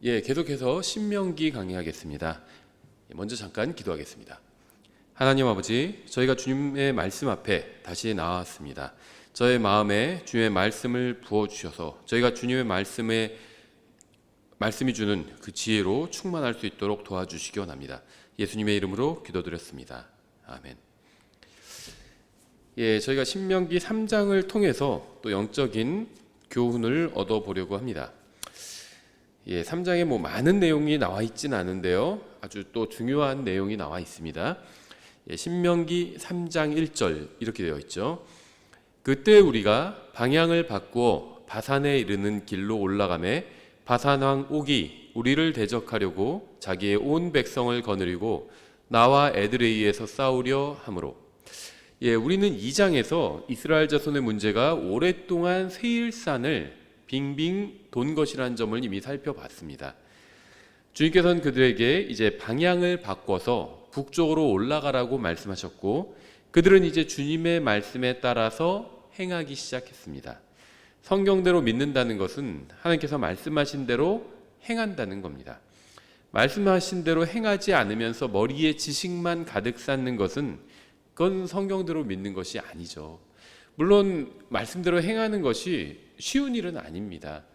계속해서 신명기 강의하겠습니다. 먼저 잠깐 기도하겠습니다. 하나님 아버지, 저희가 주님의 말씀 앞에 다시 나왔습니다. 저의 마음에 주님의 말씀을 부어주셔서 저희가 주님의 말씀이 주는 그 지혜로 충만할 수 있도록 도와주시기 원합니다. 예수님의 이름으로 기도드렸습니다. 아멘. 저희가 신명기 3장을 통해서 또 영적인 교훈을 얻어보려고 합니다. 3장에 많은 내용이 나와 있진 않은데요, 아주 또 중요한 내용이 나와 있습니다. 신명기 3장 1절 이렇게 되어 있죠. 그때 우리가 방향을 바꾸어 바산에 이르는 길로 올라가매 바산 왕 옥이 우리를 대적하려고 자기의 온 백성을 거느리고 나와 에드레이에서 싸우려 하므로. 우리는 2장에서 이스라엘 자손의 문제가 오랫동안 세일산을 빙빙 돈 것이라는 점을 이미 살펴봤습니다. 주님께서는 그들에게 이제 방향을 바꿔서 북쪽으로 올라가라고 말씀하셨고, 그들은 이제 주님의 말씀에 따라서 행하기 시작했습니다. 성경대로 믿는다는 것은 하나님께서 말씀하신 대로 행한다는 겁니다. 말씀하신 대로 행하지 않으면서 머리에 지식만 가득 쌓는 것은 그건 성경대로 믿는 것이 아니죠. 물론 말씀대로 행하는 것이 쉬운 일은 아닙니다.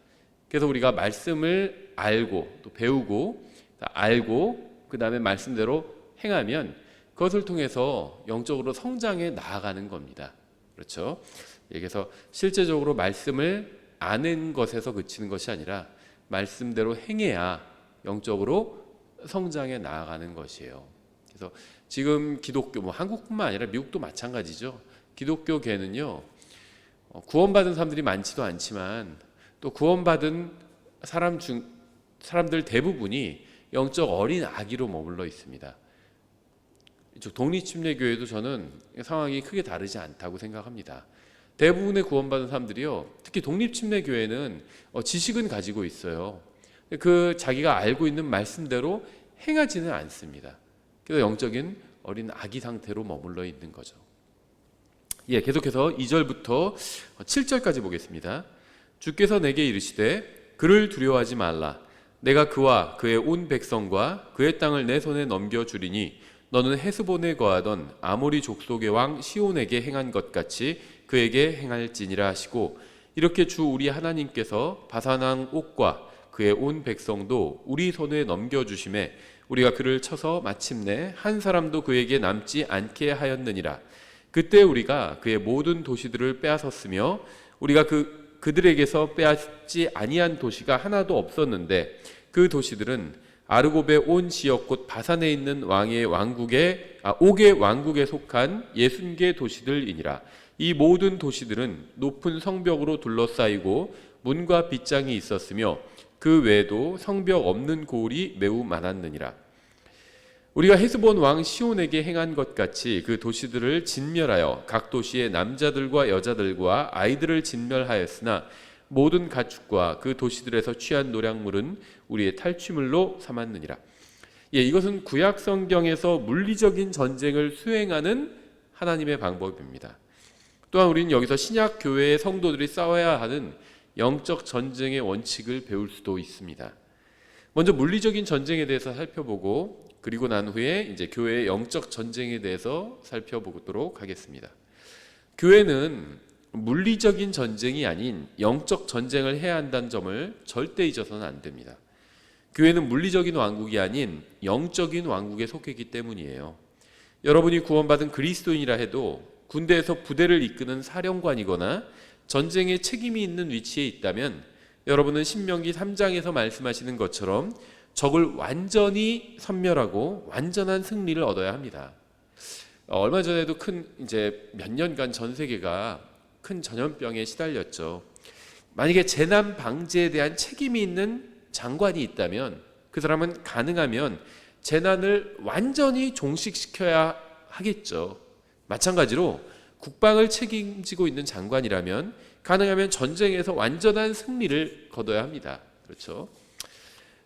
그래서 우리가 말씀을 알고 또 배우고 알고 그 다음에 말씀대로 행하면 그것을 통해서 영적으로 성장해 나아가는 겁니다. 그렇죠? 그래서 실제적으로 말씀을 아는 것에서 그치는 것이 아니라 말씀대로 행해야 영적으로 성장해 나아가는 것이에요. 그래서 지금 기독교, 한국뿐만 아니라 미국도 마찬가지죠. 기독교계는요, 구원받은 사람들이 많지도 않지만 또 구원받은 사람들 대부분이 영적 어린 아기로 머물러 있습니다. 이쪽 독립침례교회도 저는 상황이 크게 다르지 않다고 생각합니다. 대부분의 구원받은 사람들이요, 특히 독립침례교회는 지식은 가지고 있어요. 그 자기가 알고 있는 말씀대로 행하지는 않습니다. 그래서 영적인 어린 아기 상태로 머물러 있는 거죠. 계속해서 2절부터 7절까지 보겠습니다. 주께서 내게 이르시되 그를 두려워하지 말라. 내가 그와 그의 온 백성과 그의 땅을 내 손에 넘겨주리니 너는 헤스본에 거하던 아모리 족속의 왕 시온에게 행한 것 같이 그에게 행할지니라 하시고, 이렇게 주 우리 하나님께서 바산 왕 옥과 그의 온 백성도 우리 손에 넘겨주심에 우리가 그를 쳐서 마침내 한 사람도 그에게 남지 않게 하였느니라. 그때 우리가 그의 모든 도시들을 빼앗았으며 우리가 그들에게서 빼앗지 아니한 도시가 하나도 없었는데, 그 도시들은 아르곱의 온 지역 곧 바산에 있는 옥의 왕국에 속한 60개 도시들이니라. 이 모든 도시들은 높은 성벽으로 둘러싸이고 문과 빗장이 있었으며 그 외에도 성벽 없는 고을이 매우 많았느니라. 우리가 헤스본 왕 시온에게 행한 것 같이 그 도시들을 진멸하여 각 도시의 남자들과 여자들과 아이들을 진멸하였으나 모든 가축과 그 도시들에서 취한 노략물은 우리의 탈취물로 삼았느니라. 이것은 구약 성경에서 물리적인 전쟁을 수행하는 하나님의 방법입니다. 또한 우리는 여기서 신약 교회의 성도들이 싸워야 하는 영적 전쟁의 원칙을 배울 수도 있습니다. 먼저 물리적인 전쟁에 대해서 살펴보고, 그리고 난 후에 이제 교회의 영적 전쟁에 대해서 살펴보도록 하겠습니다. 교회는 물리적인 전쟁이 아닌 영적 전쟁을 해야 한다는 점을 절대 잊어서는 안 됩니다. 교회는 물리적인 왕국이 아닌 영적인 왕국에 속해 있기 때문이에요. 여러분이 구원받은 그리스도인이라 해도 군대에서 부대를 이끄는 사령관이거나 전쟁에 책임이 있는 위치에 있다면 여러분은 신명기 3장에서 말씀하시는 것처럼 적을 완전히 섬멸하고 완전한 승리를 얻어야 합니다. 얼마 전에도 몇 년간 전 세계가 큰 전염병에 시달렸죠. 만약에 재난 방지에 대한 책임이 있는 장관이 있다면 그 사람은 가능하면 재난을 완전히 종식시켜야 하겠죠. 마찬가지로 국방을 책임지고 있는 장관이라면 가능하면 전쟁에서 완전한 승리를 거둬야 합니다. 그렇죠?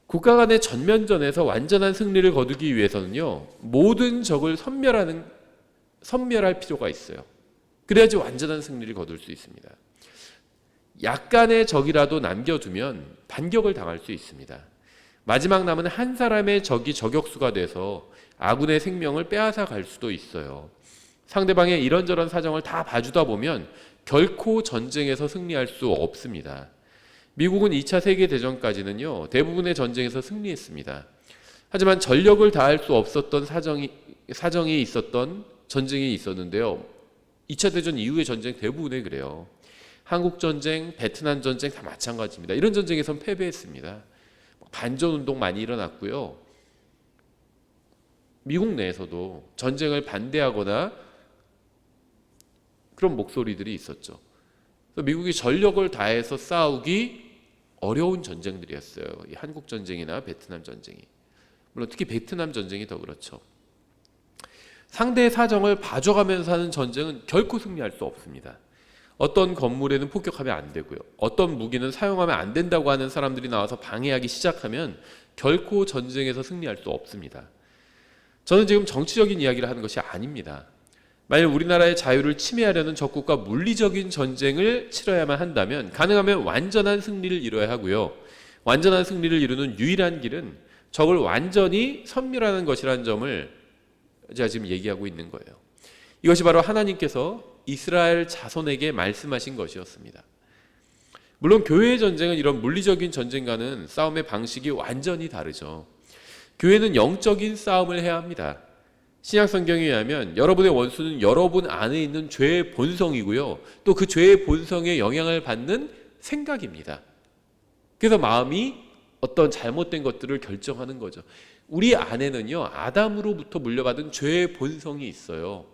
국가 간의 전면전에서 완전한 승리를 거두기 위해서는요, 모든 적을 섬멸할 필요가 있어요. 그래야지 완전한 승리를 거둘 수 있습니다. 약간의 적이라도 남겨두면 반격을 당할 수 있습니다. 마지막 남은 한 사람의 적이 저격수가 돼서 아군의 생명을 빼앗아 갈 수도 있어요. 상대방의 이런저런 사정을 다 봐주다 보면 결코 전쟁에서 승리할 수 없습니다. 미국은 2차 세계대전까지는요, 대부분의 전쟁에서 승리했습니다. 하지만 전력을 다할 수 없었던 사정이 있었던 전쟁이 있었는데요. 2차 대전 이후의 전쟁 대부분에 그래요. 한국전쟁, 베트남 전쟁 다 마찬가지입니다. 이런 전쟁에선 패배했습니다. 반전운동 많이 일어났고요. 미국 내에서도 전쟁을 반대하거나 그런 목소리들이 있었죠. 그래서 미국이 전력을 다해서 싸우기 어려운 전쟁들이었어요. 이 한국 전쟁이나 베트남 전쟁이. 물론 특히 베트남 전쟁이 더 그렇죠. 상대의 사정을 봐줘가면서 하는 전쟁은 결코 승리할 수 없습니다. 어떤 건물에는 폭격하면 안 되고요. 어떤 무기는 사용하면 안 된다고 하는 사람들이 나와서 방해하기 시작하면 결코 전쟁에서 승리할 수 없습니다. 저는 지금 정치적인 이야기를 하는 것이 아닙니다. 만약 우리나라의 자유를 침해하려는 적국과 물리적인 전쟁을 치러야만 한다면 가능하면 완전한 승리를 이뤄야 하고요. 완전한 승리를 이루는 유일한 길은 적을 완전히 섬멸하는 것이라는 점을 제가 지금 얘기하고 있는 거예요. 이것이 바로 하나님께서 이스라엘 자손에게 말씀하신 것이었습니다. 물론 교회의 전쟁은 이런 물리적인 전쟁과는 싸움의 방식이 완전히 다르죠. 교회는 영적인 싸움을 해야 합니다. 신약 성경에 의하면 여러분의 원수는 여러분 안에 있는 죄의 본성이고요. 또 그 죄의 본성에 영향을 받는 생각입니다. 그래서 마음이 어떤 잘못된 것들을 결정하는 거죠. 우리 안에는요, 아담으로부터 물려받은 죄의 본성이 있어요.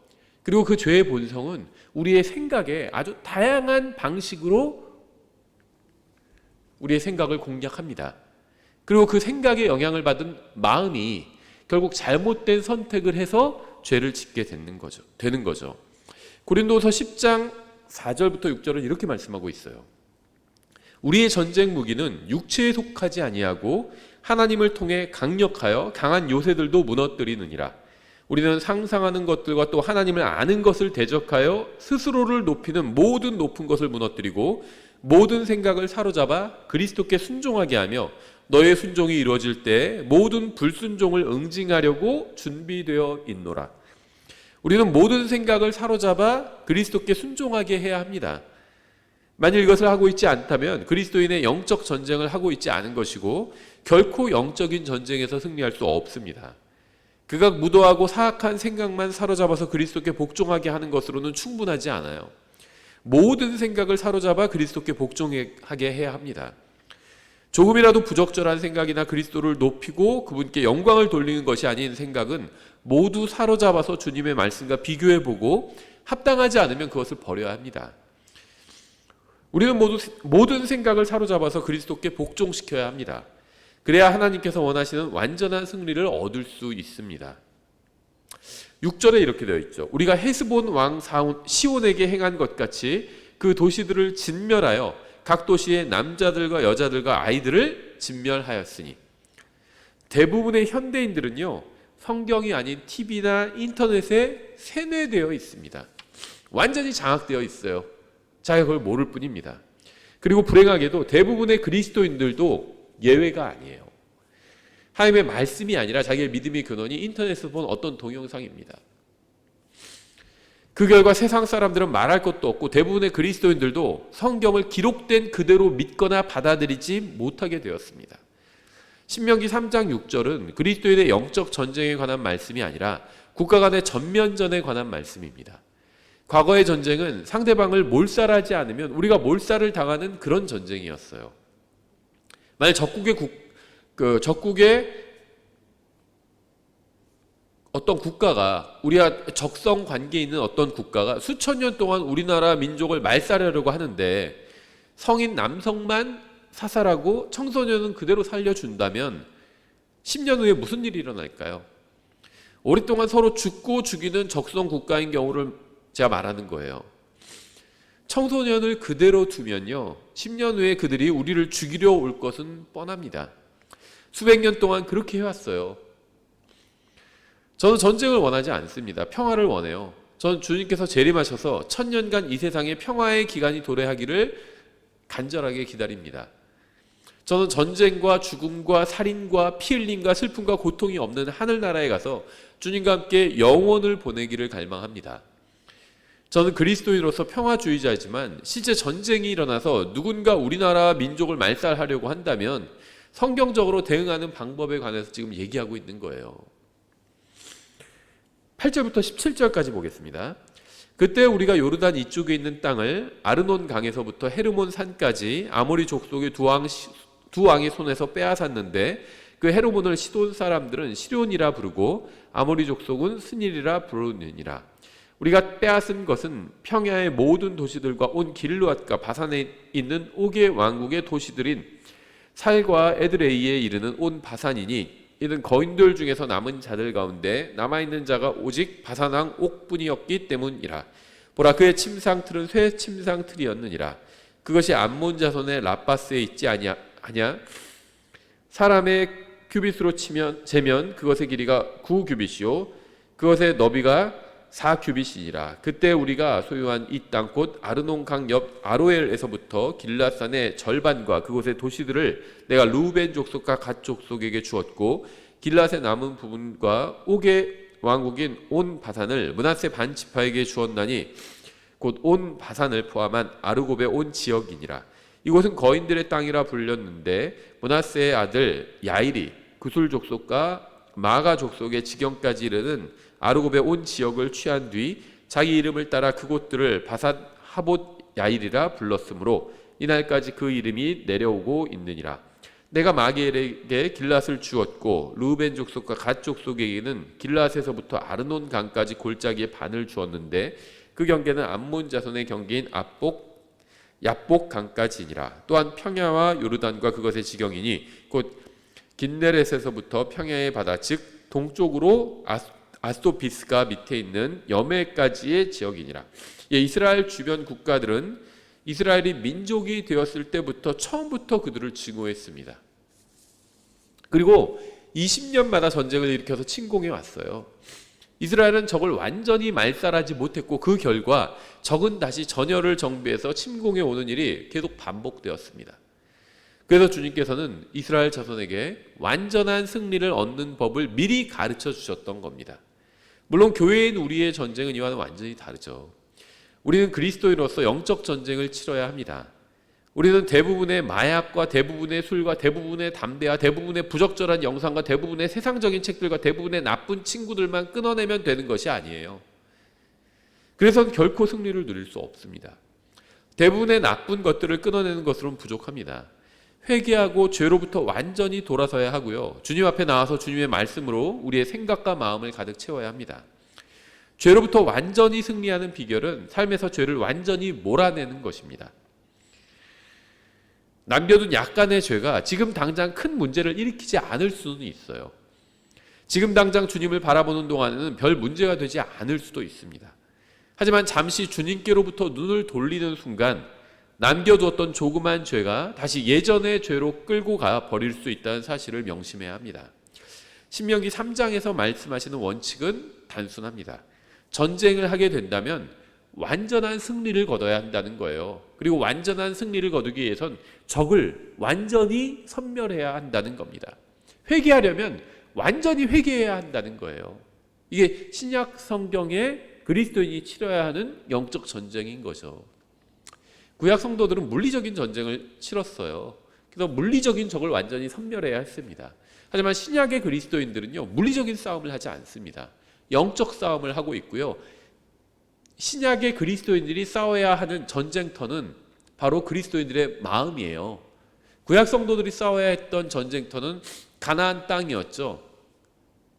그리고 그 죄의 본성은 우리의 생각에 아주 다양한 방식으로 우리의 생각을 공략합니다. 그리고 그 생각에 영향을 받은 마음이 결국 잘못된 선택을 해서 죄를 짓게 되는 거죠. 고린도서 10장 4절부터 6절은 이렇게 말씀하고 있어요. 우리의 전쟁 무기는 육체에 속하지 아니하고 하나님을 통해 강력하여 강한 요새들도 무너뜨리느니라. 우리는 상상하는 것들과 또 하나님을 아는 것을 대적하여 스스로를 높이는 모든 높은 것을 무너뜨리고 모든 생각을 사로잡아 그리스도께 순종하게 하며 너의 순종이 이루어질 때 모든 불순종을 응징하려고 준비되어 있노라. 우리는 모든 생각을 사로잡아 그리스도께 순종하게 해야 합니다. 만일 이것을 하고 있지 않다면 그리스도인의 영적 전쟁을 하고 있지 않은 것이고 결코 영적인 전쟁에서 승리할 수 없습니다. 그가 무도하고 사악한 생각만 사로잡아서 그리스도께 복종하게 하는 것으로는 충분하지 않아요. 모든 생각을 사로잡아 그리스도께 복종하게 해야 합니다. 조금이라도 부적절한 생각이나 그리스도를 높이고 그분께 영광을 돌리는 것이 아닌 생각은 모두 사로잡아서 주님의 말씀과 비교해보고 합당하지 않으면 그것을 버려야 합니다. 우리는 모든 생각을 사로잡아서 그리스도께 복종시켜야 합니다. 그래야 하나님께서 원하시는 완전한 승리를 얻을 수 있습니다. 6절에 이렇게 되어 있죠. 우리가 헤스본 왕 시온에게 행한 것 같이 그 도시들을 진멸하여 각 도시의 남자들과 여자들과 아이들을 진멸하였으니. 대부분의 현대인들은요, 성경이 아닌 TV나 인터넷에 세뇌되어 있습니다. 완전히 장악되어 있어요. 자기가 그걸 모를 뿐입니다. 그리고 불행하게도 대부분의 그리스도인들도 예외가 아니에요. 하나님의 말씀이 아니라 자기의 믿음의 근원이 인터넷에서 본 어떤 동영상입니다. 그 결과 세상 사람들은 말할 것도 없고 대부분의 그리스도인들도 성경을 기록된 그대로 믿거나 받아들이지 못하게 되었습니다. 신명기 3장 6절은 그리스도인의 영적 전쟁에 관한 말씀이 아니라 국가 간의 전면전에 관한 말씀입니다. 과거의 전쟁은 상대방을 몰살하지 않으면 우리가 몰살을 당하는 그런 전쟁이었어요. 만약 적국의 어떤 국가가, 우리와 적성 관계에 있는 어떤 국가가 수천 년 동안 우리나라 민족을 말살하려고 하는데 성인 남성만 사살하고 청소년은 그대로 살려준다면 10년 후에 무슨 일이 일어날까요? 오랫동안 서로 죽고 죽이는 적성 국가인 경우를 제가 말하는 거예요. 청소년을 그대로 두면요, 10년 후에 그들이 우리를 죽이려 올 것은 뻔합니다. 수백 년 동안 그렇게 해왔어요. 저는 전쟁을 원하지 않습니다. 평화를 원해요. 저는 주님께서 재림하셔서 1000년간 이 세상에 평화의 기간이 도래하기를 간절하게 기다립니다. 저는 전쟁과 죽음과 살인과 피 흘림과 슬픔과 고통이 없는 하늘나라에 가서 주님과 함께 영원을 보내기를 갈망합니다. 저는 그리스도인으로서 평화주의자이지만 실제 전쟁이 일어나서 누군가 우리나라 민족을 말살하려고 한다면 성경적으로 대응하는 방법에 관해서 지금 얘기하고 있는 거예요. 8절부터 17절까지 보겠습니다. 그때 우리가 요르단 이쪽에 있는 땅을 아르논 강에서부터 헤르몬 산까지 아모리 족속의 두 왕의 손에서 빼앗았는데 그 헤르몬을 시돈 사람들은 시론이라 부르고 아모리 족속은 스닐이라 부르느니라. 우리가 빼앗은 것은 평야의 모든 도시들과 온 길르앗과 바산에 있는 옥의 왕국의 도시들인 살과 에드레이에 이르는 온 바산이니 이는 거인들 중에서 남은 자들 가운데 남아있는 자가 오직 바산 왕 옥뿐이었기 때문이라. 보라, 그의 침상틀은 쇠 침상틀이었느니라. 그것이 암몬 자손의 라빠스에 있지 아니하냐. 사람의 규빗으로 재면 그것의 길이가 9규빗이요 그것의 너비가 4규빗이니라. 그때 우리가 소유한 이 땅 곧 아르논 강 옆 아로엘에서부터 길라산의 절반과 그곳의 도시들을 내가 루벤 족속과 갓 족속에게 주었고 길라의 남은 부분과 옥의 왕국인 온 바산을 므낫세 반 지파에게 주었나니 곧 온 바산을 포함한 아르곱의 온 지역이니라. 이곳은 거인들의 땅이라 불렸는데 므낫세의 아들 야일이 구술 족속과 마가 족속의 지경까지 이르는 아르곱의 온 지역을 취한 뒤 자기 이름을 따라 그곳들을 바산 하봇 야일이라 불렀으므로 이날까지 그 이름이 내려오고 있느니라. 내가 마기엘에게 길랏을 주었고 루벤 족속과 갓 족속에게는 길랏에서부터 아르논 강까지 골짜기의 반을 주었는데 그 경계는 암몬 자손의 경계인 야복 강까지니라. 또한 평야와 요르단과 그것의 지경이니 곧 긴네렛에서부터 평야의 바다 즉 동쪽으로 아스토비스가 밑에 있는 여메까지의 지역이니라. 이스라엘 주변 국가들은 이스라엘이 민족이 되었을 때부터 처음부터 그들을 증오했습니다. 그리고 20년마다 전쟁을 일으켜서 침공해 왔어요. 이스라엘은 적을 완전히 말살하지 못했고 그 결과 적은 다시 전열을 정비해서 침공해 오는 일이 계속 반복되었습니다. 그래서 주님께서는 이스라엘 자손에게 완전한 승리를 얻는 법을 미리 가르쳐 주셨던 겁니다. 물론 교회인 우리의 전쟁은 이와는 완전히 다르죠. 우리는 그리스도인으로서 영적 전쟁을 치러야 합니다. 우리는 대부분의 마약과 대부분의 술과 대부분의 담배와 대부분의 부적절한 영상과 대부분의 세상적인 책들과 대부분의 나쁜 친구들만 끊어내면 되는 것이 아니에요. 그래서 결코 승리를 누릴 수 없습니다. 대부분의 나쁜 것들을 끊어내는 것으로는 부족합니다. 회개하고 죄로부터 완전히 돌아서야 하고요. 주님 앞에 나와서 주님의 말씀으로 우리의 생각과 마음을 가득 채워야 합니다. 죄로부터 완전히 승리하는 비결은 삶에서 죄를 완전히 몰아내는 것입니다. 남겨둔 약간의 죄가 지금 당장 큰 문제를 일으키지 않을 수는 있어요. 지금 당장 주님을 바라보는 동안에는 별 문제가 되지 않을 수도 있습니다. 하지만 잠시 주님께로부터 눈을 돌리는 순간 남겨두었던 조그만 죄가 다시 예전의 죄로 끌고 가 버릴 수 있다는 사실을 명심해야 합니다. 신명기 3장에서 말씀하시는 원칙은 단순합니다. 전쟁을 하게 된다면 완전한 승리를 거둬야 한다는 거예요. 그리고 완전한 승리를 거두기 위해선 적을 완전히 섬멸해야 한다는 겁니다. 회개하려면 완전히 회개해야 한다는 거예요. 이게 신약 성경에 그리스도인이 치러야 하는 영적 전쟁인 거죠. 구약 성도들은 물리적인 전쟁을 치렀어요. 그래서 물리적인 적을 완전히 섬멸해야 했습니다. 하지만 신약의 그리스도인들은요, 물리적인 싸움을 하지 않습니다. 영적 싸움을 하고 있고요. 신약의 그리스도인들이 싸워야 하는 전쟁터는 바로 그리스도인들의 마음이에요. 구약 성도들이 싸워야 했던 전쟁터는 가나안 땅이었죠.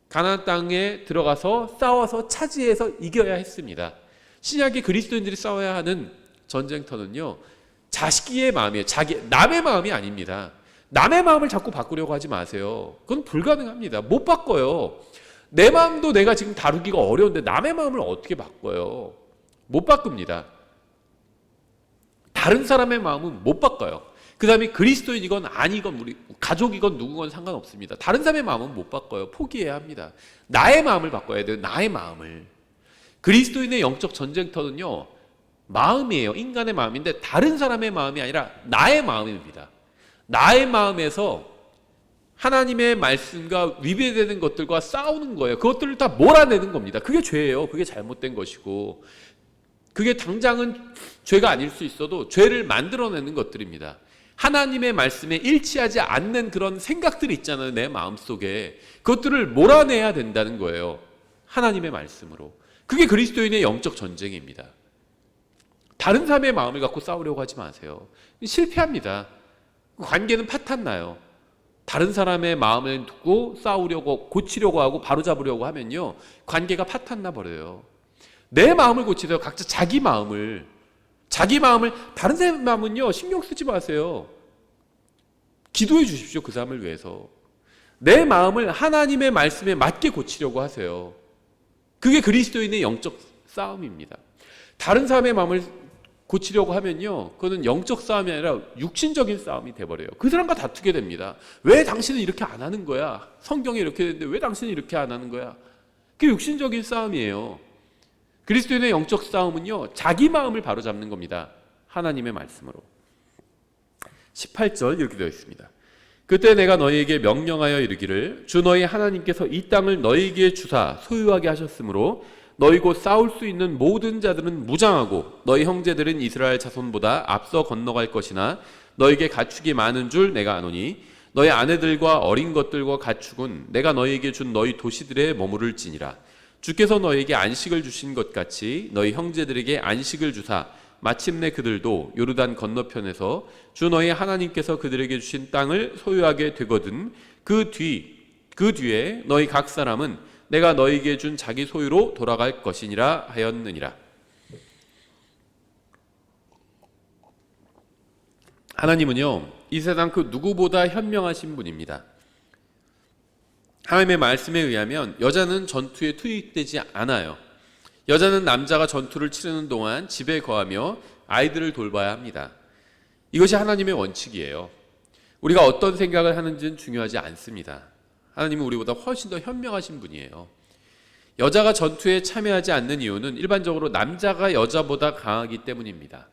가나안 땅에 들어가서 싸워서 차지해서 이겨야 했습니다. 신약의 그리스도인들이 싸워야 하는 전쟁터는요, 자식의 마음이에요. 남의 마음이 아닙니다. 남의 마음을 자꾸 바꾸려고 하지 마세요. 그건 불가능합니다. 못 바꿔요. 내 마음도 내가 지금 다루기가 어려운데 남의 마음을 어떻게 바꿔요? 못 바꿉니다. 다른 사람의 마음은 못 바꿔요. 그 다음에 그리스도인이건 아니건 우리 가족이건 누구건 상관없습니다. 다른 사람의 마음은 못 바꿔요. 포기해야 합니다. 나의 마음을 바꿔야 돼요. 나의 마음을. 그리스도인의 영적 전쟁터는요, 마음이에요. 인간의 마음인데 다른 사람의 마음이 아니라 나의 마음입니다. 나의 마음에서 하나님의 말씀과 위배되는 것들과 싸우는 거예요. 그것들을 다 몰아내는 겁니다. 그게 죄예요. 그게 잘못된 것이고, 그게 당장은 죄가 아닐 수 있어도 죄를 만들어내는 것들입니다. 하나님의 말씀에 일치하지 않는 그런 생각들이 있잖아요. 내 마음속에. 그것들을 몰아내야 된다는 거예요. 하나님의 말씀으로. 그게 그리스도인의 영적 전쟁입니다. 다른 사람의 마음을 갖고 싸우려고 하지 마세요. 실패합니다. 관계는 파탄나요. 다른 사람의 마음을 두고 싸우려고, 고치려고 하고 바로잡으려고 하면요, 관계가 파탄나 버려요. 내 마음을 고치세요. 각자 자기 마음을. 다른 사람의 마음은요, 신경 쓰지 마세요. 기도해 주십시오. 그 사람을 위해서. 내 마음을 하나님의 말씀에 맞게 고치려고 하세요. 그게 그리스도인의 영적 싸움입니다. 다른 사람의 마음을 고치려고 하면요, 그거는 영적 싸움이 아니라 육신적인 싸움이 돼버려요. 그 사람과 다투게 됩니다. 왜 당신은 이렇게 안 하는 거야? 성경에 이렇게 되는데 왜 당신은 이렇게 안 하는 거야? 그게 육신적인 싸움이에요. 그리스도인의 영적 싸움은요, 자기 마음을 바로잡는 겁니다. 하나님의 말씀으로. 18절 이렇게 되어 있습니다. 그때 내가 너희에게 명령하여 이르기를 주 너희 하나님께서 이 땅을 너희에게 주사 소유하게 하셨으므로 너희 곧 싸울 수 있는 모든 자들은 무장하고 너희 형제들은 이스라엘 자손보다 앞서 건너갈 것이나 너희에게 가축이 많은 줄 내가 아노니 너희 아내들과 어린 것들과 가축은 내가 너희에게 준 너희 도시들에 머무를지니라. 주께서 너희에게 안식을 주신 것 같이 너희 형제들에게 안식을 주사 마침내 그들도 요르단 건너편에서 주 너희 하나님께서 그들에게 주신 땅을 소유하게 되거든 그 뒤에 너희 각 사람은 내가 너희에게 준 자기 소유로 돌아갈 것이니라 하였느니라. 하나님은요, 이 세상 그 누구보다 현명하신 분입니다. 하나님의 말씀에 의하면 여자는 전투에 투입되지 않아요. 여자는 남자가 전투를 치르는 동안 집에 거하며 아이들을 돌봐야 합니다. 이것이 하나님의 원칙이에요. 우리가 어떤 생각을 하는지는 중요하지 않습니다. 하나님은 우리보다 훨씬 더 현명하신 분이에요. 여자가 전투에 참여하지 않는 이유는 일반적으로 남자가 여자보다 강하기 때문입니다.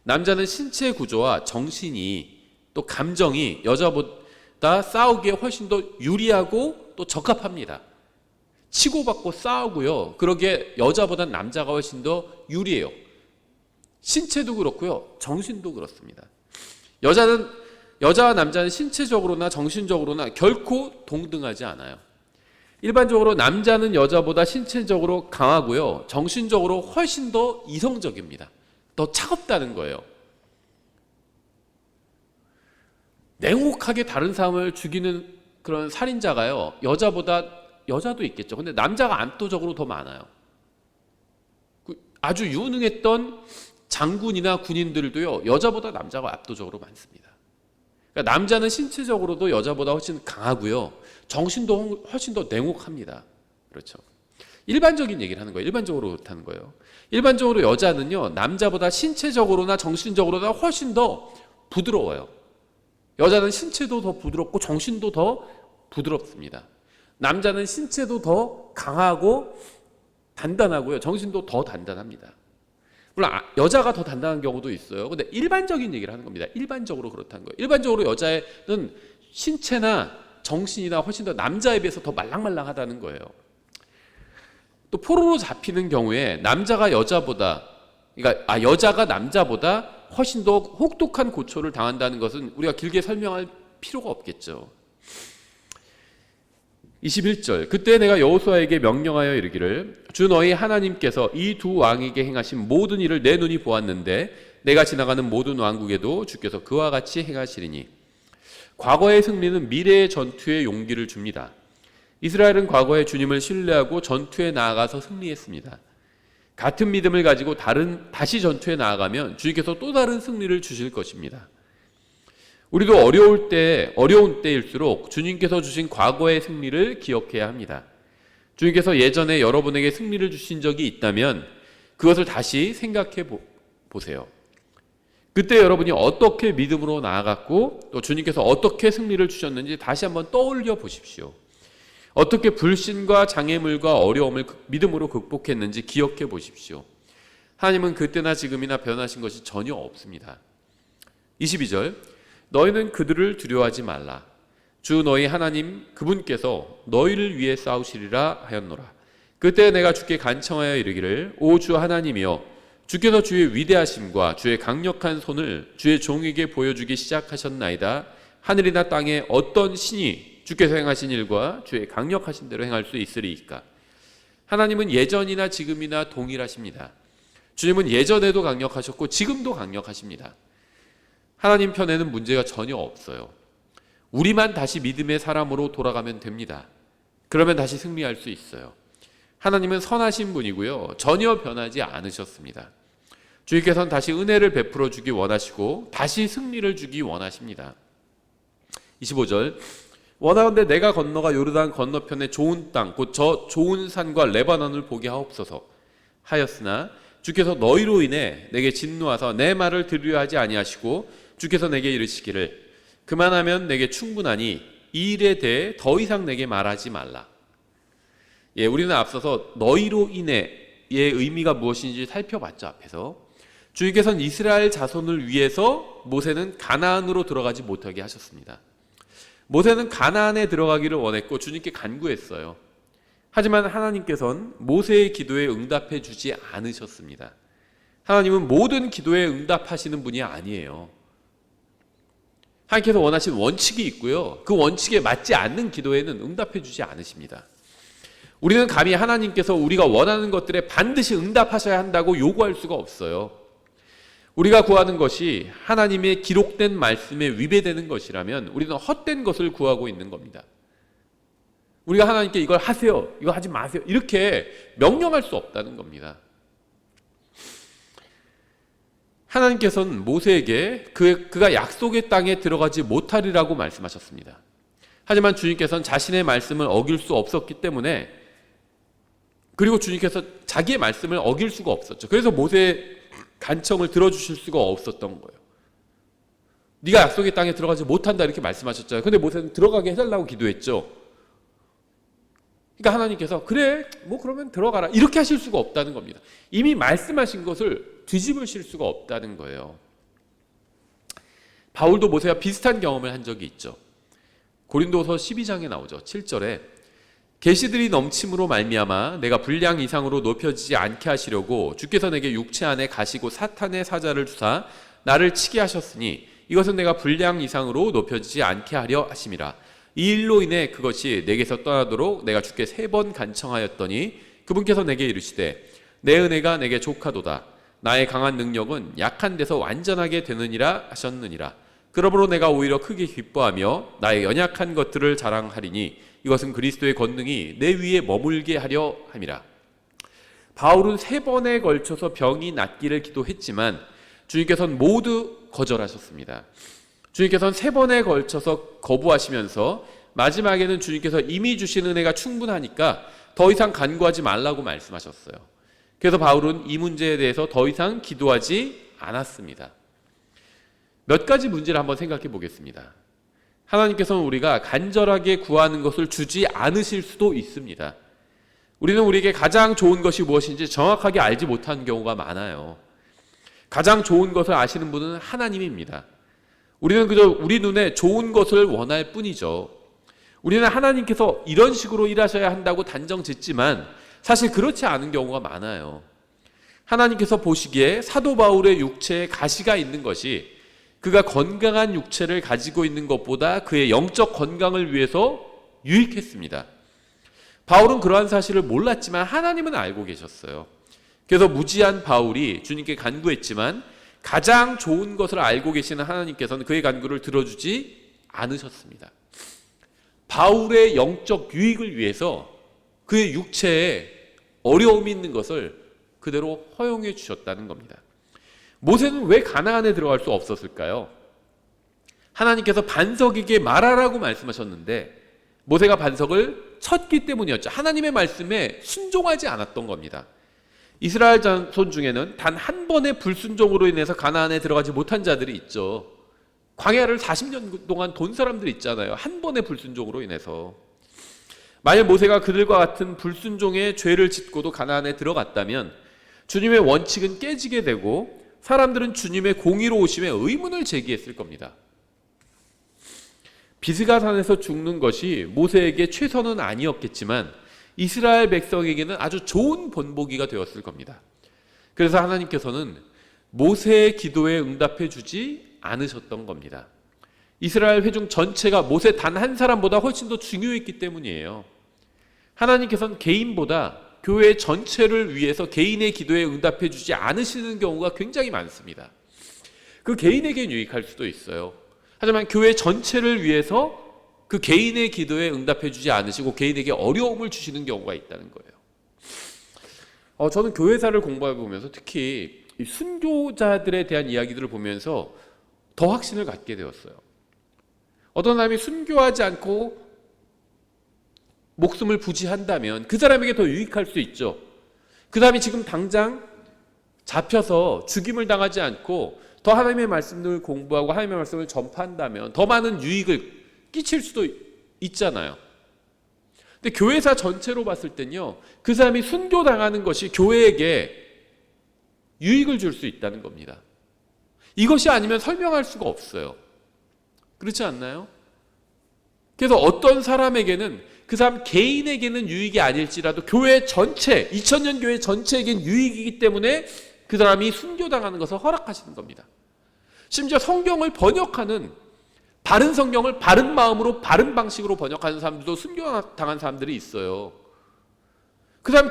남자는 신체 구조와 정신이 또 감정이 여자보다 싸우기에 훨씬 더 유리하고 또 적합합니다. 치고받고 싸우고요. 그러기에 여자보다 남자가 훨씬 더 유리해요. 신체도 그렇고요. 정신도 그렇습니다. 여자와 남자는 신체적으로나 정신적으로나 결코 동등하지 않아요. 일반적으로 남자는 여자보다 신체적으로 강하고요. 정신적으로 훨씬 더 이성적입니다. 더 차갑다는 거예요. 냉혹하게 다른 사람을 죽이는 그런 살인자가요, 여자도 있겠죠. 근데 남자가 압도적으로 더 많아요. 아주 유능했던 장군이나 군인들도요, 여자보다 남자가 압도적으로 많습니다. 그러니까 남자는 신체적으로도 여자보다 훨씬 강하고요, 정신도 훨씬 더 냉혹합니다. 그렇죠. 일반적인 얘기를 하는 거예요. 일반적으로 그렇다는 거예요. 일반적으로 여자는요, 남자보다 신체적으로나 정신적으로나 훨씬 더 부드러워요. 여자는 신체도 더 부드럽고 정신도 더 부드럽습니다. 남자는 신체도 더 강하고 단단하고요, 정신도 더 단단합니다. 물론 여자가 더 단단한 경우도 있어요. 근데 일반적인 얘기를 하는 겁니다. 일반적으로 그렇다는 거예요. 일반적으로 여자는 신체나 정신이나 훨씬 더 남자에 비해서 더 말랑말랑하다는 거예요. 또 포로로 잡히는 경우에 여자가 남자보다 훨씬 더 혹독한 고초를 당한다는 것은 우리가 길게 설명할 필요가 없겠죠. 21절 그때 내가 여호수아에게 명령하여 이르기를 주 너희 하나님께서 이 두 왕에게 행하신 모든 일을 내 눈이 보았는데 내가 지나가는 모든 왕국에도 주께서 그와 같이 행하시리니. 과거의 승리는 미래의 전투에 용기를 줍니다. 이스라엘은 과거에 주님을 신뢰하고 전투에 나아가서 승리했습니다. 같은 믿음을 가지고 다시 전투에 나아가면 주님께서 또 다른 승리를 주실 것입니다. 우리도 어려운 때일수록 주님께서 주신 과거의 승리를 기억해야 합니다. 주님께서 예전에 여러분에게 승리를 주신 적이 있다면 그것을 다시 생각해 보세요. 그때 여러분이 어떻게 믿음으로 나아갔고 또 주님께서 어떻게 승리를 주셨는지 다시 한번 떠올려 보십시오. 어떻게 불신과 장애물과 어려움을 믿음으로 극복했는지 기억해 보십시오. 하나님은 그때나 지금이나 변하신 것이 전혀 없습니다. 22절 너희는 그들을 두려워하지 말라. 주 너희 하나님 그분께서 너희를 위해 싸우시리라 하였노라. 그때 내가 주께 간청하여 이르기를 오 주 하나님이여 주께서 주의 위대하심과 주의 강력한 손을 주의 종에게 보여주기 시작하셨나이다. 하늘이나 땅에 어떤 신이 주께서 행하신 일과 주의 강력하신 대로 행할 수 있으리이까. 하나님은 예전이나 지금이나 동일하십니다. 주님은 예전에도 강력하셨고 지금도 강력하십니다. 하나님 편에는 문제가 전혀 없어요. 우리만 다시 믿음의 사람으로 돌아가면 됩니다. 그러면 다시 승리할 수 있어요. 하나님은 선하신 분이고요. 전혀 변하지 않으셨습니다. 주님께서는 다시 은혜를 베풀어 주기 원하시고 다시 승리를 주기 원하십니다. 25절 원하건대 내가 건너가 요르단 건너편의 좋은 땅 곧 저 좋은 산과 레바논을 보게 하옵소서 하였으나 주께서 너희로 인해 내게 진노하사 내 말을 들으려 하지 아니하시고 주께서 내게 이르시기를 그만하면 내게 충분하니 이 일에 대해 더 이상 내게 말하지 말라. 우리는 앞서서 너희로 인해의 의미가 무엇인지 살펴봤죠. 앞에서 주님께서는 이스라엘 자손을 위해서 모세는 가나안으로 들어가지 못하게 하셨습니다. 모세는 가나안에 들어가기를 원했고 주님께 간구했어요. 하지만 하나님께서는 모세의 기도에 응답해 주지 않으셨습니다. 하나님은 모든 기도에 응답하시는 분이 아니에요. 하나님께서 원하시는 원칙이 있고요. 그 원칙에 맞지 않는 기도에는 응답해 주지 않으십니다. 우리는 감히 하나님께서 우리가 원하는 것들에 반드시 응답하셔야 한다고 요구할 수가 없어요. 우리가 구하는 것이 하나님의 기록된 말씀에 위배되는 것이라면 우리는 헛된 것을 구하고 있는 겁니다. 우리가 하나님께 이걸 하세요, 이거 하지 마세요 이렇게 명령할 수 없다는 겁니다. 하나님께서는 모세에게 그가 약속의 땅에 들어가지 못하리라고 말씀하셨습니다. 하지만 주님께서는 자신의 말씀을 어길 수 없었기 때문에 그리고 주님께서 자기의 말씀을 어길 수가 없었죠. 그래서 모세의 간청을 들어주실 수가 없었던 거예요. 네가 약속의 땅에 들어가지 못한다 이렇게 말씀하셨잖아요. 근데 모세는 들어가게 해달라고 기도했죠. 그러니까 하나님께서 그래 뭐 그러면 들어가라 이렇게 하실 수가 없다는 겁니다. 이미 말씀하신 것을 뒤집으실 수가 없다는 거예요. 바울도 모세와 비슷한 경험을 한 적이 있죠. 고린도서 12장에 나오죠. 7절에 계시들이 넘침으로 말미암아 내가 분량 이상으로 높여지지 않게 하시려고 주께서 내게 육체 안에 가시고 사탄의 사자를 주사 나를 치게 하셨으니 이것은 내가 분량 이상으로 높여지지 않게 하려 하심이라. 이 일로 인해 그것이 내게서 떠나도록 내가 주께 3번 간청하였더니 그분께서 내게 이르시되 내 은혜가 내게 족하도다. 나의 강한 능력은 약한 데서 완전하게 되느니라 하셨느니라. 그러므로 내가 오히려 크게 기뻐하며 나의 연약한 것들을 자랑하리니 이것은 그리스도의 권능이 내 위에 머물게 하려 함이라. 바울은 3번에 걸쳐서 병이 낫기를 기도했지만 주님께서는 모두 거절하셨습니다. 주님께서는 3번에 걸쳐서 거부하시면서 마지막에는 주님께서 이미 주신 은혜가 충분하니까 더 이상 간구하지 말라고 말씀하셨어요. 그래서 바울은 이 문제에 대해서 더 이상 기도하지 않았습니다. 몇 가지 문제를 한번 생각해 보겠습니다. 하나님께서는 우리가 간절하게 구하는 것을 주지 않으실 수도 있습니다. 우리는 우리에게 가장 좋은 것이 무엇인지 정확하게 알지 못하는 경우가 많아요. 가장 좋은 것을 아시는 분은 하나님입니다. 우리는 그저 우리 눈에 좋은 것을 원할 뿐이죠. 우리는 하나님께서 이런 식으로 일하셔야 한다고 단정 짓지만 사실 그렇지 않은 경우가 많아요. 하나님께서 보시기에 사도 바울의 육체에 가시가 있는 것이 그가 건강한 육체를 가지고 있는 것보다 그의 영적 건강을 위해서 유익했습니다. 바울은 그러한 사실을 몰랐지만 하나님은 알고 계셨어요. 그래서 무지한 바울이 주님께 간구했지만 가장 좋은 것을 알고 계시는 하나님께서는 그의 간구를 들어주지 않으셨습니다. 바울의 영적 유익을 위해서 그의 육체에 어려움이 있는 것을 그대로 허용해 주셨다는 겁니다. 모세는 왜 가나안에 들어갈 수 없었을까요? 하나님께서 반석에게 말하라고 말씀하셨는데 모세가 반석을 쳤기 때문이었죠. 하나님의 말씀에 순종하지 않았던 겁니다. 이스라엘 자손 중에는 단 한 번의 불순종으로 인해서 가나안에 들어가지 못한 자들이 있죠. 광야를 40년 동안 돈 사람들이 있잖아요. 한 번의 불순종으로 인해서. 만약 모세가 그들과 같은 불순종의 죄를 짓고도 가나안에 들어갔다면 주님의 원칙은 깨지게 되고 사람들은 주님의 공의로우심에 의문을 제기했을 겁니다. 비스가산에서 죽는 것이 모세에게 최선은 아니었겠지만 이스라엘 백성에게는 아주 좋은 본보기가 되었을 겁니다. 그래서 하나님께서는 모세의 기도에 응답해 주지 않으셨던 겁니다. 이스라엘 회중 전체가 모세 단 한 사람보다 훨씬 더 중요했기 때문이에요. 하나님께서는 개인보다 교회 전체를 위해서 개인의 기도에 응답해 주지 않으시는 경우가 굉장히 많습니다. 그 개인에겐 유익할 수도 있어요. 하지만 교회 전체를 위해서 그 개인의 기도에 응답해 주지 않으시고 개인에게 어려움을 주시는 경우가 있다는 거예요. 저는 교회사를 공부해 보면서 특히 이 순교자들에 대한 이야기들을 보면서 더 확신을 갖게 되었어요. 어떤 사람이 순교하지 않고 목숨을 부지한다면 그 사람에게 더 유익할 수 있죠. 그 사람이 지금 당장 잡혀서 죽임을 당하지 않고 더 하나님의 말씀을 공부하고 하나님의 말씀을 전파한다면 더 많은 유익을 끼칠 수도 있잖아요. 근데 교회사 전체로 봤을 땐요, 그 사람이 순교당하는 것이 교회에게 유익을 줄 수 있다는 겁니다. 이것이 아니면 설명할 수가 없어요. 그렇지 않나요? 그래서 어떤 사람에게는 그 사람 개인에게는 유익이 아닐지라도 교회 전체, 2000년 교회 전체에겐 유익이기 때문에 그 사람이 순교당하는 것을 허락하시는 겁니다. 심지어 성경을 번역하는, 바른 성경을 바른 마음으로 바른 방식으로 번역하는 사람들도 순교당한 사람들이 있어요. 그 사람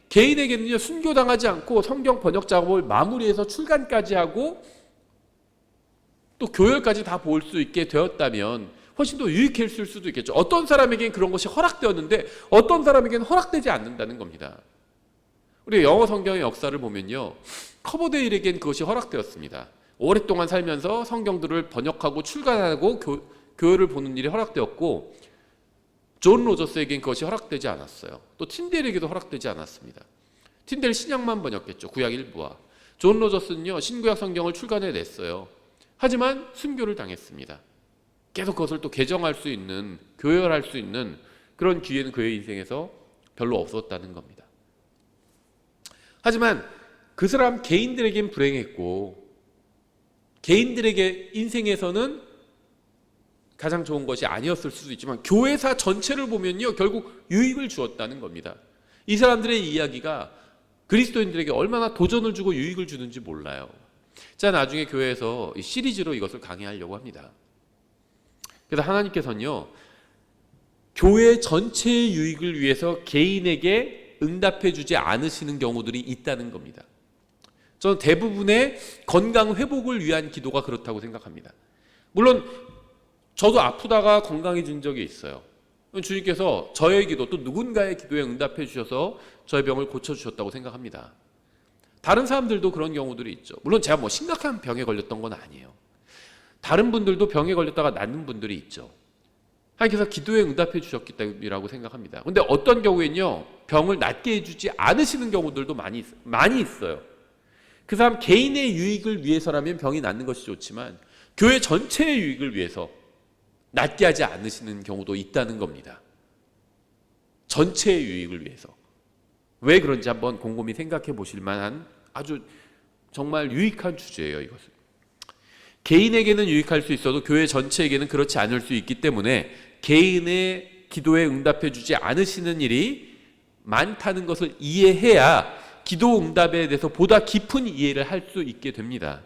개인에게는요, 순교당하지 않고 성경 번역 작업을 마무리해서 출간까지 하고 또 교열까지 다 볼 수 있게 되었다면 훨씬 더 유익했을 수도 있겠죠. 어떤 사람에게는 그런 것이 허락되었는데 어떤 사람에게는 허락되지 않는다는 겁니다. 우리 영어 성경의 역사를 보면요, 커버데일에겐 그것이 허락되었습니다. 오랫동안 살면서 성경들을 번역하고 출간하고 교회를 보는 일이 허락되었고, 존 로저스에겐 그것이 허락되지 않았어요. 또 틴델에게도 허락되지 않았습니다. 틴델 신약만 번역했죠. 구약 일부와. 존 로저스는요, 신구약 성경을 출간해냈어요. 하지만 순교를 당했습니다. 계속 그것을 또 개정할 수 있는, 교열할 수 있는 그런 기회는 그의 인생에서 별로 없었다는 겁니다. 하지만 그 사람 개인들에겐 불행했고, 개인들에게 인생에서는 가장 좋은 것이 아니었을 수도 있지만 교회사 전체를 보면요, 결국 유익을 주었다는 겁니다. 이 사람들의 이야기가 그리스도인들에게 얼마나 도전을 주고 유익을 주는지 몰라요. 자, 나중에 교회에서 시리즈로 이것을 강의하려고 합니다. 그래서 하나님께서는요, 교회 전체의 유익을 위해서 개인에게 응답해 주지 않으시는 경우들이 있다는 겁니다. 저는 대부분의 건강 회복을 위한 기도가 그렇다고 생각합니다. 물론 저도 아프다가 건강해진 적이 있어요. 주님께서 저의 기도, 또 누군가의 기도에 응답해 주셔서 저의 병을 고쳐주셨다고 생각합니다. 다른 사람들도 그런 경우들이 있죠. 물론 제가 뭐 심각한 병에 걸렸던 건 아니에요. 다른 분들도 병에 걸렸다가 낫는 분들이 있죠. 하나님께서 기도에 응답해 주셨기 때문이라고 생각합니다. 그런데 어떤 경우에는요, 병을 낫게 해주지 않으시는 경우들도 많이 있어요. 그 사람 개인의 유익을 위해서라면 병이 낫는 것이 좋지만 교회 전체의 유익을 위해서 낫게 하지 않으시는 경우도 있다는 겁니다. 전체의 유익을 위해서. 왜 그런지 한번 곰곰이 생각해 보실 만한 아주 정말 유익한 주제예요, 이것은. 개인에게는 유익할 수 있어도 교회 전체에게는 그렇지 않을 수 있기 때문에 개인의 기도에 응답해 주지 않으시는 일이 많다는 것을 이해해야 기도 응답에 대해서 보다 깊은 이해를 할 수 있게 됩니다.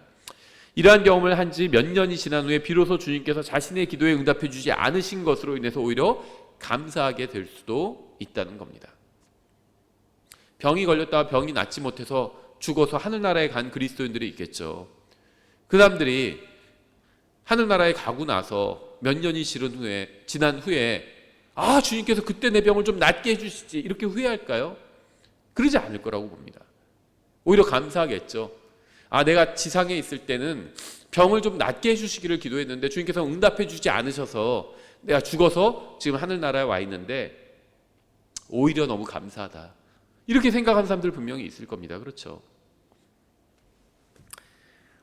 이러한 경험을 한 지 몇 년이 지난 후에 비로소 주님께서 자신의 기도에 응답해 주지 않으신 것으로 인해서 오히려 감사하게 될 수도 있다는 겁니다. 병이 걸렸다가 병이 낫지 못해서 죽어서 하늘나라에 간 그리스도인들이 있겠죠. 그 사람들이 하늘나라에 가고 나서 몇 년이 지난 후에 주님께서 그때 내 병을 좀 낫게 해주시지, 이렇게 후회할까요? 그러지 않을 거라고 봅니다. 오히려 감사하겠죠. 내가 지상에 있을 때는 병을 좀 낫게 해주시기를 기도했는데 주님께서 응답해 주지 않으셔서 내가 죽어서 지금 하늘나라에 와 있는데 오히려 너무 감사하다, 이렇게 생각하는 사람들 분명히 있을 겁니다. 그렇죠?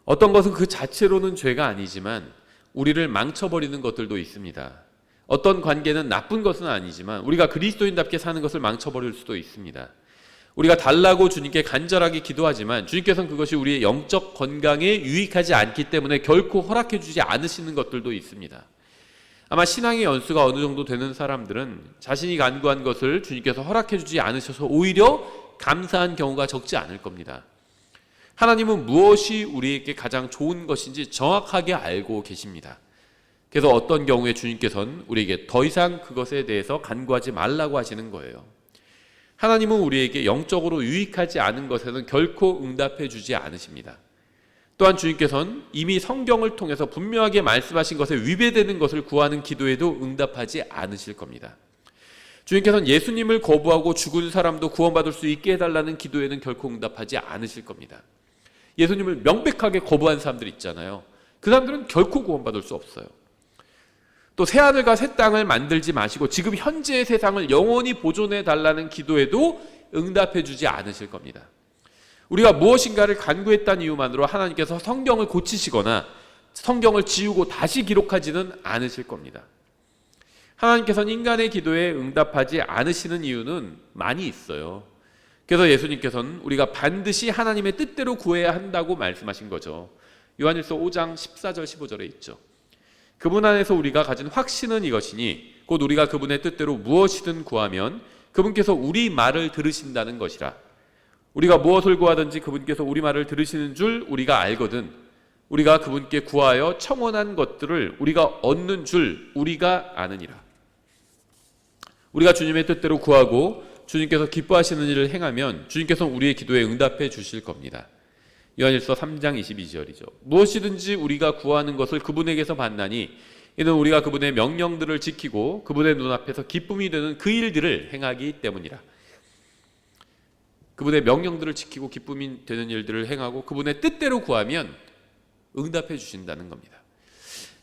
어떤 것은 그 자체로는 죄가 아니지만 우리를 망쳐버리는 것들도 있습니다. 어떤 관계는 나쁜 것은 아니지만 우리가 그리스도인답게 사는 것을 망쳐버릴 수도 있습니다. 우리가 달라고 주님께 간절하게 기도하지만 주님께서는 그것이 우리의 영적 건강에 유익하지 않기 때문에 결코 허락해 주지 않으시는 것들도 있습니다. 아마 신앙의 연수가 어느 정도 되는 사람들은 자신이 간구한 것을 주님께서 허락해 주지 않으셔서 오히려 감사한 경우가 적지 않을 겁니다. 하나님은 무엇이 우리에게 가장 좋은 것인지 정확하게 알고 계십니다. 그래서 어떤 경우에 주님께서는 우리에게 더 이상 그것에 대해서 간구하지 말라고 하시는 거예요. 하나님은 우리에게 영적으로 유익하지 않은 것에는 결코 응답해 주지 않으십니다. 또한 주님께서는 이미 성경을 통해서 분명하게 말씀하신 것에 위배되는 것을 구하는 기도에도 응답하지 않으실 겁니다. 주님께서는 예수님을 거부하고 죽은 사람도 구원받을 수 있게 해달라는 기도에는 결코 응답하지 않으실 겁니다. 예수님을 명백하게 거부한 사람들 있잖아요. 그 사람들은 결코 구원받을 수 없어요. 또 새하늘과 새 땅을 만들지 마시고 지금 현재의 세상을 영원히 보존해 달라는 기도에도 응답해 주지 않으실 겁니다. 우리가 무엇인가를 간구했다는 이유만으로 하나님께서 성경을 고치시거나 성경을 지우고 다시 기록하지는 않으실 겁니다. 하나님께서는 인간의 기도에 응답하지 않으시는 이유는 많이 있어요. 그래서 예수님께서는 우리가 반드시 하나님의 뜻대로 구해야 한다고 말씀하신 거죠. 요한일서 5장 14절 15절에 있죠. 그분 안에서 우리가 가진 확신은 이것이니 곧 우리가 그분의 뜻대로 무엇이든 구하면 그분께서 우리 말을 들으신다는 것이라. 우리가 무엇을 구하든지 그분께서 우리 말을 들으시는 줄 우리가 알거든 우리가 그분께 구하여 청원한 것들을 우리가 얻는 줄 우리가 아느니라. 우리가 주님의 뜻대로 구하고 주님께서 기뻐하시는 일을 행하면 주님께서는 우리의 기도에 응답해 주실 겁니다. 요한일서 3장 22절이죠. 무엇이든지 우리가 구하는 것을 그분에게서 받나니 이는 우리가 그분의 명령들을 지키고 그분의 눈앞에서 기쁨이 되는 그 일들을 행하기 때문이라. 그분의 명령들을 지키고 기쁨이 되는 일들을 행하고 그분의 뜻대로 구하면 응답해 주신다는 겁니다.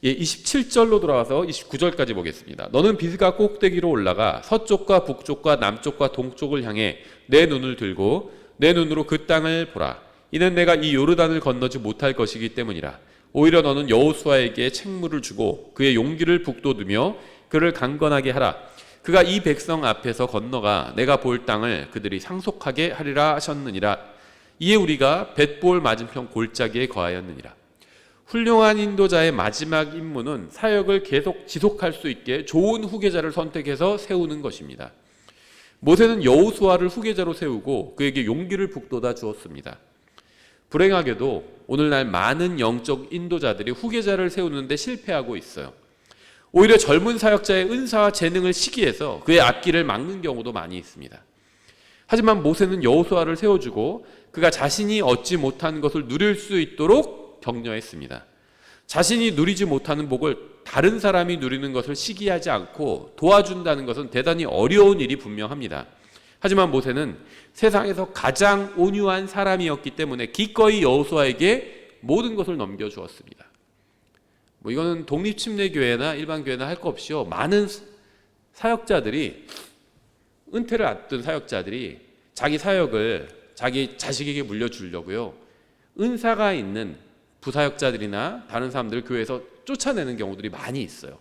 27절로 돌아와서 29절까지 보겠습니다. 너는 비스가 꼭대기로 올라가 서쪽과 북쪽과 남쪽과 동쪽을 향해 내 눈을 들고 내 눈으로 그 땅을 보라. 이는 내가 이 요르단을 건너지 못할 것이기 때문이라. 오히려 너는 여호수아에게 책무를 주고 그의 용기를 북돋우며 그를 강건하게 하라. 그가 이 백성 앞에서 건너가 내가 볼 땅을 그들이 상속하게 하리라 하셨느니라. 이에 우리가 벳볼 맞은편 골짜기에 거하였느니라. 훌륭한 인도자의 마지막 임무는 사역을 계속 지속할 수 있게 좋은 후계자를 선택해서 세우는 것입니다. 모세는 여호수아를 후계자로 세우고 그에게 용기를 북돋아 주었습니다. 불행하게도 오늘날 많은 영적 인도자들이 후계자를 세우는데 실패하고 있어요. 오히려 젊은 사역자의 은사와 재능을 시기해서 그의 앞길을 막는 경우도 많이 있습니다. 하지만 모세는 여호수아를 세워주고 그가 자신이 얻지 못한 것을 누릴 수 있도록 격려했습니다. 자신이 누리지 못하는 복을 다른 사람이 누리는 것을 시기하지 않고 도와준다는 것은 대단히 어려운 일이 분명합니다. 하지만 모세는 세상에서 가장 온유한 사람이었기 때문에 기꺼이 여호수아에게 모든 것을 넘겨주었습니다. 이거는 독립침례교회나 일반 교회나 할 거 없이요. 많은 사역자들이 은퇴를 앞둔 사역자들이 자기 사역을 자기 자식에게 물려주려고요. 은사가 있는 부사역자들이나 다른 사람들 교회에서 쫓아내는 경우들이 많이 있어요.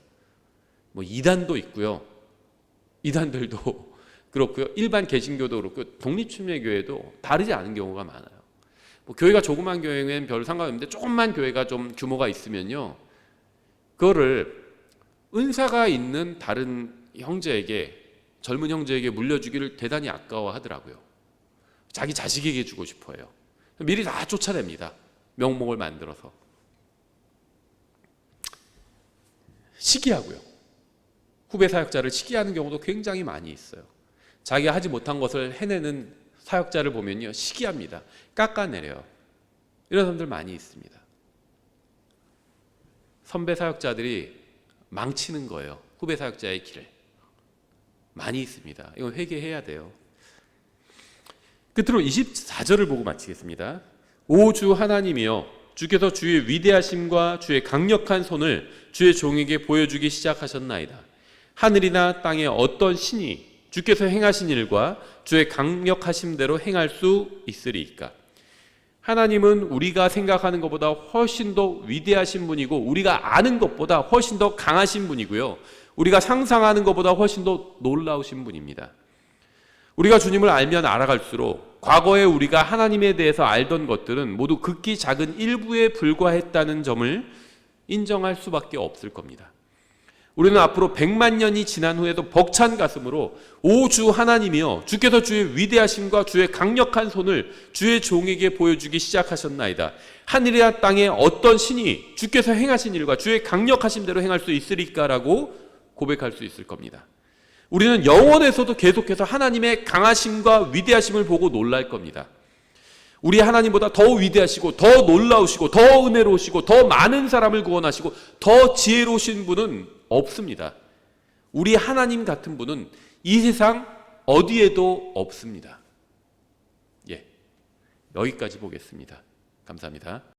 이단도 있고요. 이단들도 그렇고요. 일반 개신교도 그렇고 독립침례교회도 다르지 않은 경우가 많아요. 교회가 조그만 교회는 별 상관없는데 조금만 교회가 좀 규모가 있으면요. 그거를 은사가 있는 다른 형제에게 젊은 형제에게 물려주기를 대단히 아까워하더라고요. 자기 자식에게 주고 싶어요. 미리 다 쫓아냅니다. 명목을 만들어서. 시기하고요. 후배 사역자를 시기하는 경우도 굉장히 많이 있어요. 자기가 하지 못한 것을 해내는 사역자를 보면요. 시기합니다. 깎아내려요. 이런 사람들 많이 있습니다. 선배 사역자들이 망치는 거예요. 후배 사역자의 길을. 많이 있습니다. 이건 회개해야 돼요. 끝으로 24절을 보고 마치겠습니다. 오 주 하나님이여 주께서 주의 위대하심과 주의 강력한 손을 주의 종에게 보여주기 시작하셨나이다. 하늘이나 땅에 어떤 신이 주께서 행하신 일과 주의 강력하심대로 행할 수 있으리이까. 하나님은 우리가 생각하는 것보다 훨씬 더 위대하신 분이고 우리가 아는 것보다 훨씬 더 강하신 분이고요. 우리가 상상하는 것보다 훨씬 더 놀라우신 분입니다. 우리가 주님을 알면 알아갈수록 과거에 우리가 하나님에 대해서 알던 것들은 모두 극히 작은 일부에 불과했다는 점을 인정할 수밖에 없을 겁니다. 우리는 앞으로 100만 년이 지난 후에도 벅찬 가슴으로 오 주 하나님이여 주께서 주의 위대하심과 주의 강력한 손을 주의 종에게 보여주기 시작하셨나이다. 하늘이나 땅에 어떤 신이 주께서 행하신 일과 주의 강력하심대로 행할 수 있으리까라고 고백할 수 있을 겁니다. 우리는 영원에서도 계속해서 하나님의 강하심과 위대하심을 보고 놀랄 겁니다. 우리 하나님보다 더 위대하시고 더 놀라우시고 더 은혜로우시고 더 많은 사람을 구원하시고 더 지혜로우신 분은 없습니다. 우리 하나님 같은 분은 이 세상 어디에도 없습니다. 여기까지 보겠습니다. 감사합니다.